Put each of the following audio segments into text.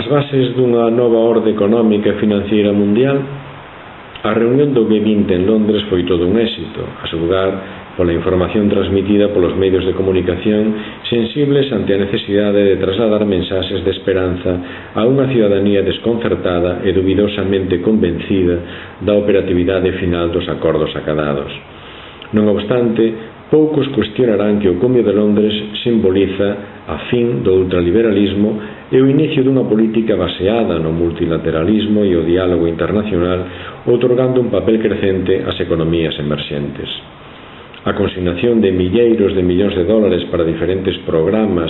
As bases dunha nova orde económica e financiera mundial. A reunión do G20 en Londres foi todo un éxito, a xulgar pola información transmitida polos medios de comunicación sensibles ante a necesidade de trasladar mensaxes de esperanza a unha cidadanía desconcertada e duvidosamente convencida da operatividade final dos acordos acadados. Non obstante, poucos cuestionarán que o cumio de Londres simboliza a fin do ultraliberalismo e o inicio dunha política baseada no multilateralismo e o diálogo internacional, outorgando un papel crecente ás economías emerxentes. A consignación de milleiros de millóns de dólares para diferentes programas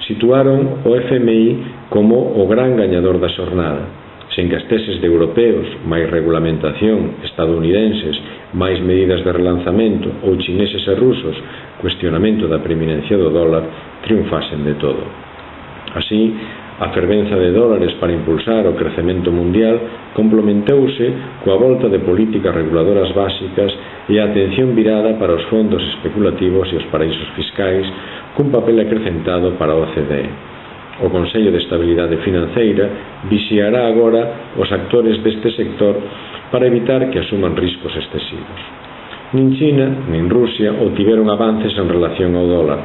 situaron o FMI como o gran gañador da xornada. Sen gasteses de europeos, máis regulamentación, estadounidenses, máis medidas de relanzamento ou chineses e rusos, cuestionamento da preeminencia do dólar, triunfasen de todo. Así, a fervenza de dólares para impulsar o crecemento mundial complementouse coa volta de políticas reguladoras básicas e a atención virada para os fondos especulativos e os paraísos fiscais, cun papel acrecentado para a OCDE. O Consello de Estabilidade Financeira vixiará agora os actores deste sector para evitar que asuman riscos excesivos. Nin China, nin Rusia obtiveron avances en relación ao dólar.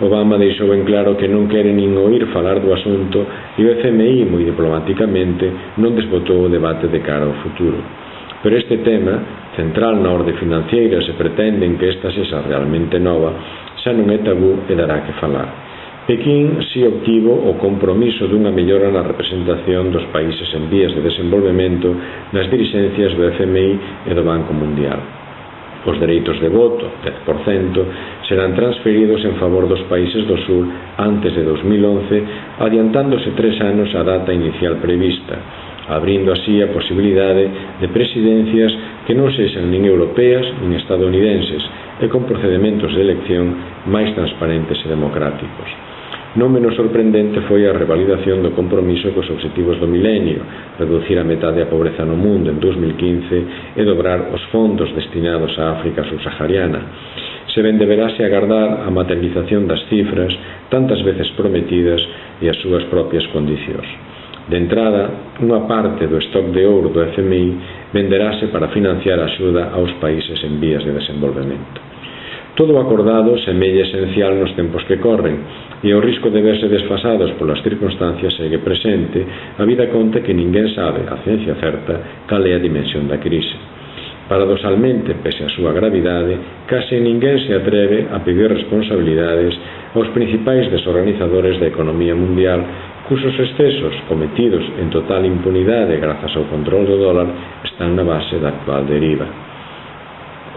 Obama deixou en claro que non quere nin oír falar do asunto e o FMI, moi diplomáticamente, non desbotou o debate de cara ao futuro. Pero este tema, central na orde financiera, se pretenden que esta sexa realmente nova, xa non é tabú e dará que falar. Pequín si obtivo o compromiso dunha mellora na representación dos países en vías de desenvolvemento nas dirixencias do FMI e do Banco Mundial. Os dereitos de voto, 10%, serán transferidos en favor dos países do sur antes de 2011, adiantándose 3 anos a data inicial prevista, abrindo así a posibilidade de presidencias que non sexan nin europeas nin estadounidenses e con procedementos de elección máis transparentes e democráticos. Non menos sorprendente foi a revalidación do compromiso cos obxectivos do milenio, reducir a metade a pobreza no mundo en 2015 e dobrar os fondos destinados á África subsahariana. Se ben deberase agardar a materialización das cifras tantas veces prometidas e as súas propias condicións. De entrada, unha parte do stock de ouro do FMI venderase para financiar a axuda aos países en vías de desenvolvemento. Todo o acordado semella esencial nos tempos que corren e o risco de verse desfasados polas circunstancias segue presente, habida conta que ninguén sabe a ciencia certa cal é a dimensión da crise. Paradoxalmente, pese a súa gravidade, case ninguén se atreve a pedir responsabilidades aos principais desorganizadores da economía mundial, cuxos excesos cometidos en total impunidade grazas ao control do dólar están na base da actual deriva.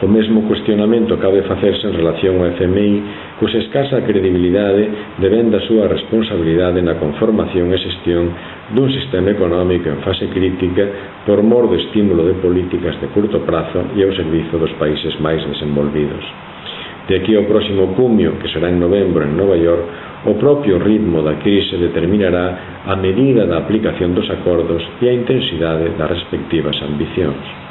O mesmo cuestionamento cabe facerse en relación ao FMI, cuxa escasa credibilidade deben da súa responsabilidade na conformación e xestión dun sistema económico en fase crítica por mor do estímulo de políticas de curto prazo e ao servizo dos países máis desenvolvidos. De aquí ao próximo cumio, que será en novembro en Nova York, o propio ritmo da crise determinará a medida da aplicación dos acordos e a intensidade das respectivas ambicións.